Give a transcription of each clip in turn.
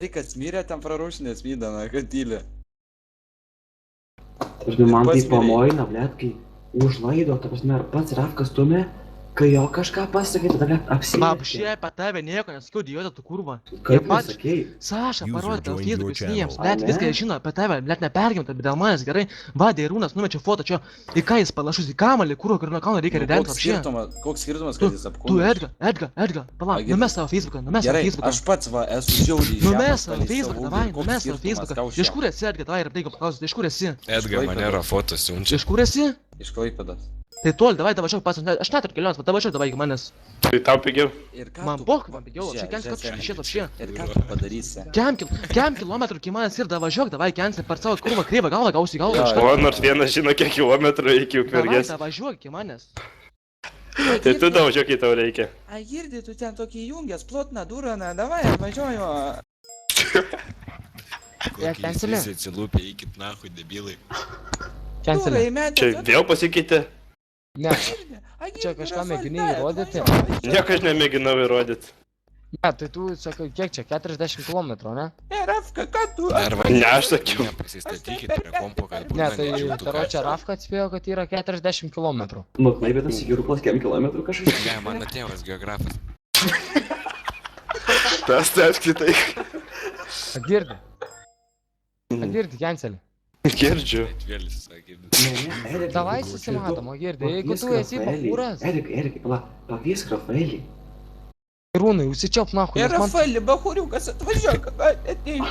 Tai, kas mirė, ten prarūšinės vydana, kad tylė. Man tai pamoina, blet, kai užlaido, ta prasme, ar pats Rafkas stumė, kai jo kažką pasakė, tada blet apsimetė. Вообще apie tave nieko nesakiau, idiotas tu kurva. Kaip nesakei? Saša, User parodė tau joined your feedbackus jiems, channel. blet, A, viską ne? jie žino apie tave, blet, nepergimta, bet dėl manęs gerai. Va, Deirūnas numečia foto čia, į ką jis panašus, į kamalį, kurvo, kur nuo kalno reikia ridenti apšė. Koks skirtumas, kad jis Tu, apkūnas? Edgar, palauk, Agir- numes savo Facebooką, numes savo Gerai, Facebooką. aš pats va, esu žiauriai. Numes savo Facebooką, davai, numes savo Facebooką. Iš kur esi, Edgar, davai ir tai paklausti, iš kur esi? Edgar man nėra foto siunčia. Iš kur esi? Iš Klaipėdos. Tai tol, davai, važiuok pas, aš neturiu kelionės, va, važiuok davai iki manęs. Tai tau pigiau. Ir ką Man tu- boh, man pigiau, Žiūrėk, čia kensi, kad žiūrėk, šit apšė. Ir ką tu padarysi? Kem kilometrų iki manęs ir važiuok, davai kensi per savo kurvą kreivą galvą, gausi galvą. Jo, O nors vienas žino, kiek kilometrų iki Davai, ukmergės. važiuok iki manęs. Tai tu daužiau, kai tau reikia. A, girdi, tu ten tokį įjungęs, plotną, duraną, davai, važiuoju. Kenselė. Visi atsilūpė, eikit nahui, debilai. Kenselė. Durai, metė. Čia vėl pasikeitė. Ne, čia kažką mėgini įrodyti. Nieko aš nemėginau įrodyti. Ne, tai tu sakai, kiek čia, 40 km, ne? Rafka, ką tu? Dar va, Ne, aš sakiau. Nepasistatykit prie kompo, kad Ne, būna tai nedžiūtų taro čia Rafka atspėjo, kad yra 40 km. Nu, Klaipėdas iki Ruklos kiek kilometrų kažkas. Ne, mano tėvas geografas. Tas tai apskritai. Agirdi. Agirdi, Kenselė. Girdžiu. Vėlis sakė. Erikai. Davai susimatom, Agirdi, jeigu tu esi bakūras. Erikai, pala, pakviesk Rafaelį. Rūnai, užsičiauk nahu, nes man... Rafaeli, bahuriukas, atvažiuok, ateik.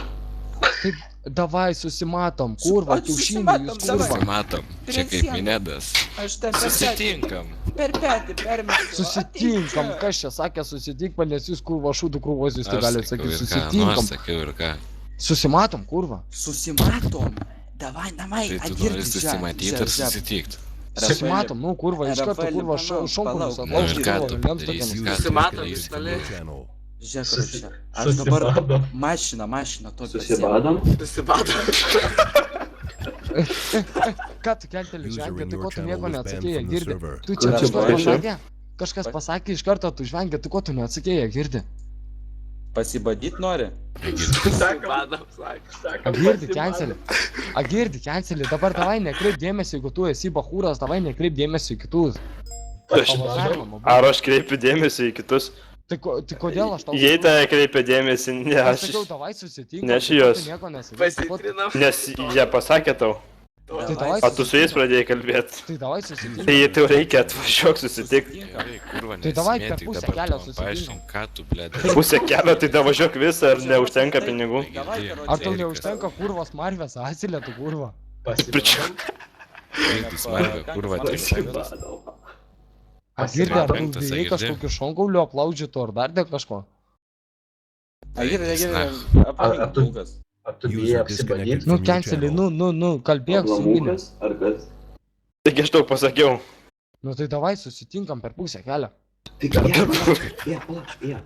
Tai davai susimatom, kurva, kiaušinį, Susimatom, jūs davai. kurva. Susimatom, čia kaip minėdas. Aš ten Susitinkam. per petį permesiu. Susitinkam, kas čia sakė susitink, nes jūs kurva šūdų krūvos, jūs tai galite sakyti, Aš susitinkam. sakiau ir ką. Susimatom, kurva. Susimatom. Davai, Tai tu nori susimatyti ir susitikti. Susimatom, nu kurva, iš karto kurva šonkulius palauk. Nu ir ką tu atlaukti. padarysi, ką tu Susimatom, padarysi. your channel. Žiūrėk, čia. Aš dabar mašiną tokią. Susibadom. Ką tu keltelį User žvengia, in tai your ko tu channel nieko was banned neatsakėjai, from the girdi. server. Tu čia Kur čia kažkas buvo? pasakė, kažkas pasakė iš karto, tu žvengia, tu ko tu neatsakėjai, girdi. Pasibadyt nori? Agirdi, kenselį. Agirdi, kenselį. Dabar davai nekreip dėmesio, jeigu tu esi bachūras, davai nekreip dėmesio į kitus. Ar aš kreipiu dėmesį į kitus? Tai kodėl aš tau... Jei tave kreipia dėmesį, ne aš. sakiau, davai susitinkam. Ne aš tai ko juos. tu nieko nesakai. Nes jie pasakė tau. Tai davai O tu su jais pradėjai kalbėti. Tai davai susitinkam. Tai jei tau reikia atvažiuok susitikti. Gerai, kurva, Tai davai per nesimėtyk pusę dabar, kelio tu man susitinkam. paaiškink, ką tu, blėd. Pusę kelio, tai davažiuok visą, ar neužtenka pinigų. Ar tau neužtenka kurvos marvės asilė, tu kurva? Pričiau. Rinktis marvę, kurva, tai Agirdi, ar tu Penktas, bijai Agirdi. kažkokiu šonkaulio aplaudžytų, ar dar dėl kažko? Agirdi, apamink plūgas. User disconnected Nu, from your kenselį, channel. kalbėk su Gilė. Lamukas, ar kas? Taigi aš tau pasakiau. Nu tai davai susitinkam per pusę kelio. Tik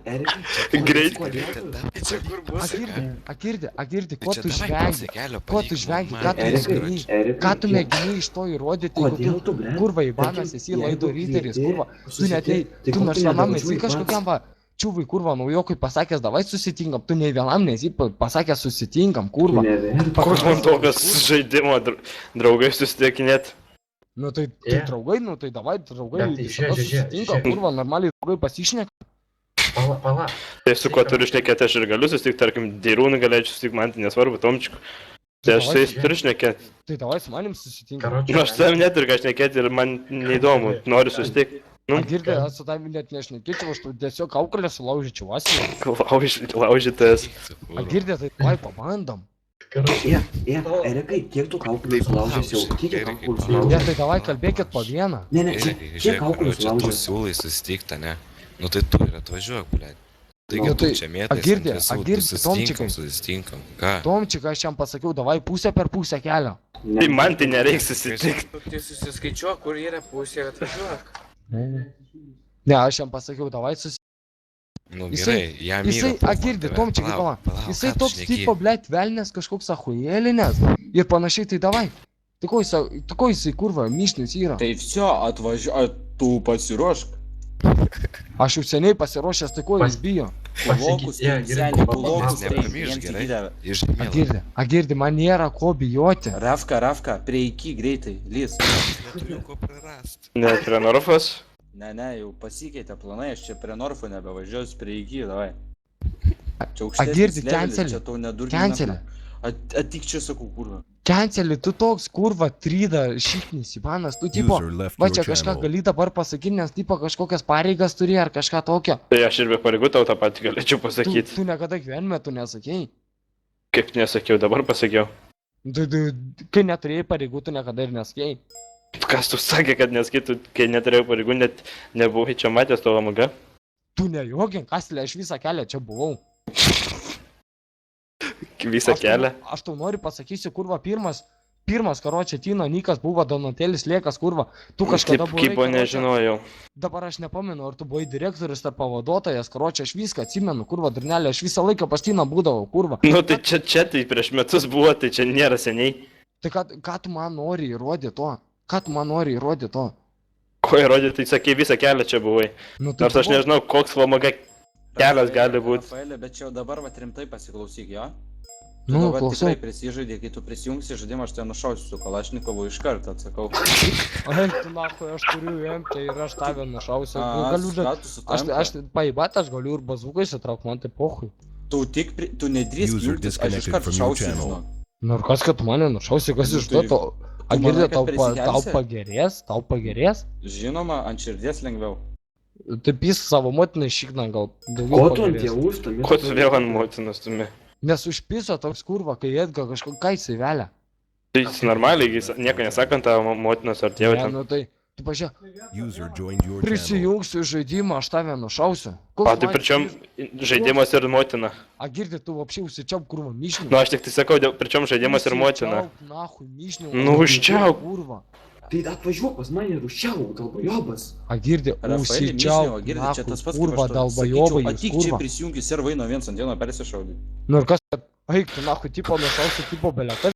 Erikai. Greit. Čia kur bus? Agirdi, ko tu žvengi? Ko tu žvengi, ką tu Erikai, mėgini? Erikai. Ką tu mėgini iš to įrodyti, jeigu Kodėl tu... tu, ble? Kurva, Ivanas, esi laido ryteris, kurva. Tu netai, tu nors vienam esi kažkokiam va... Čiūvai, kurva, naujokui pasakęs, davai susitinkam, tu nei vienam nesi pasakęs susitinkam, kurva. Koks man tokias žaidimo draugai susitikinėt? Nu tai draugai, nu tai davai, draugai, Bet tai visada susitinkam, kurva, normaliai draugai pasišneka. Pala. Tai su kuo turiu šnekėti, aš ir galiu susitikti, tarkim, Deirūnų galėčiau susitikti, man tai nesvarbu, Tomčiku. Tai aš su jais turiu šnekėti. Tai davai su manim susitinkam. Nu, aš savim neturiu ką šnekėti ir man neįdomu, noriu susitikti. Nu, Agirdi, aš su tavimi net nešnekėčiau, aš tu tiesiog kaukolę sulaužyčiau, asilį. laužytas. Agirdi, tai davai pabandom. Erikai, kiek tu kaukulių sulaužęs jau? Kiek kaukulių Ne, sulaužęs? tai davai kalbėkit po vieną. Ne, Žiūrėk, kiek kaukulių čia tu sulaužęs? siūlai susitikti, ne? Nu tai tu ir atvažiuok, blėd. Taigi Nu, tu tai čia mėtai, Agirdi, Tomčikai. susitinkam, ką? Tomčik, aš jam pasakiau, davai pusę per pusę kelio. Tai man tai nereiks susitikti. Tai susiskaičiuok, kur yra pusė ir atvažiuok. Ne, aš jam pasakiau, davai susitikti. Nu Jisai- gerai, jam Jisai, yra Agirdi, Tomčikai, pala. Jisai toks tipo, blėt, velnės kažkoks ahuėlinės. Ir panašiai, tai davai. Tai ko jisai kurva, myšnis yra. Tai viso, atvažiuok, tu pasiruošk. Aš jau seniai pasiruošęs, tai ko jis bijo. Kulokus, Pasikeitia, seniai, girdi, kulokus, mama, tai nepamiršk, jiems gerai? įgydavę. Iš žemėlapio. Agirdi, man nėra ko bijoti. Rafka, prie iki greitai, lys. Neturiu ko prarast. Ne, prie Norfos. Ne, jau pasikeitė planai, aš čia prie Norfo nebevažiuosiu, prie iki, davai. Čia Agirdi, aukštesnis levelis, canceli. čia tau nedurkina. Canceli. Atik čia sakau, kurva. Kenceli, tu toks kurva tryda šiknis, Ivanas, tu tipo, User left va your čia kažką channel. gali dabar pasakyti, nes tipo kažkokias pareigas turi ar kažką tokio. Tai aš ir be pareigų tau tą patį galėčiau Tu, pasakyti. tu niekada gyvenime tu nesakėjai. Kaip nesakiau, dabar pasakiau. Kai neturėjai pareigų, tu niekada ir nesakėjai. Kas tu sakė, kad neskaitų, kai neturėjau pareigų, net nebuvai čia matęs tavo maga? Tu nejogink, Kastelė, aš visą kelią čia buvau. Visą kelią. Aš tau noriu pasakysiu, kurva, pirmas karočią Tino Nikas buvo Donatelis Liekas, kurva. Tu kažkada buvai. Kaip nežinojau. Dabar aš nepamenu, ar tu buvai direktorius ar pavaduotojas, karočią, aš viską atsimenu, kurva, durnelė, aš visą laiką pas Tiną būdavau, kurva. Nu tai čia tai prieš metus buvo, tai čia nėra seniai. Tai ką tu man nori įrodyti to? Ką tu man nori įrodyti to? Ko įrodyti, tai sakė, visą kelią čia buvai. Nu, tai Nors aš nežinau, koks vamaga kelias gali būti. Rafaelė, bet čia jau dabar va rimtai pasiklausyk, jo? Tu Nu, dabar klausau. tikrai prisižaidė, kai tu prisijungsi žaidimą, aš ten nušausiu su Kalašnikovu iš karto, atsakau. Ai, tu nakui, aš turiu imti ir aš tave nušausiu. Galiu ką tu su tavim? aš paibat, aš galiu ir bazukai įsitraukti, man tai pohui. Tu nedrįsk User jungtis, aš iš disconnected karto from your šausiu, channel. žinok. Nu ir kas, kad tu mane nušausi, kas Nu, iš to, tai- to... Tu manai, Agirdi, kad tau prisikelsi? tau pagerės? Žinoma, ant širdies lengviau. Taip jis savo motinai šikna gal Ko daugiau tu ant pagerės. tėvų stumi? Ko tu vėl ant motinos tumi? Nes užpiso toks kurva, kai Edga kažko, ką jisai velia. Tai jis normaliai, jis nieko nesakant tavo motinos ar tėvai Ne, ten. nu tai, tu pažiūrėk, User joined your channel. prisijungsiu į žaidimą, aš tave nušausiu. O tai pričiom žaidimas ir motina. Agirdi, tu apšiai užsičiauk kurva mišnių. Nu aš tik tai sakau, pričiom žaidimas ir motina. Užsičiauk, nahui, mišnių. Nu, užčiauk. Kurva. Tai atvažiuok pas mane ir užčiau, dalbajobas. Agirdi, Rafaelė, užsičiauk, girdi, čia tas pats, kurva, kaip aš dalbajobai, jūs atik čia kurva. prisijungi servai nuo viens ant vieno persišaudai. Nu ir kas, kad, eik, tu nahui, tipo nušausiu, tipo belekas.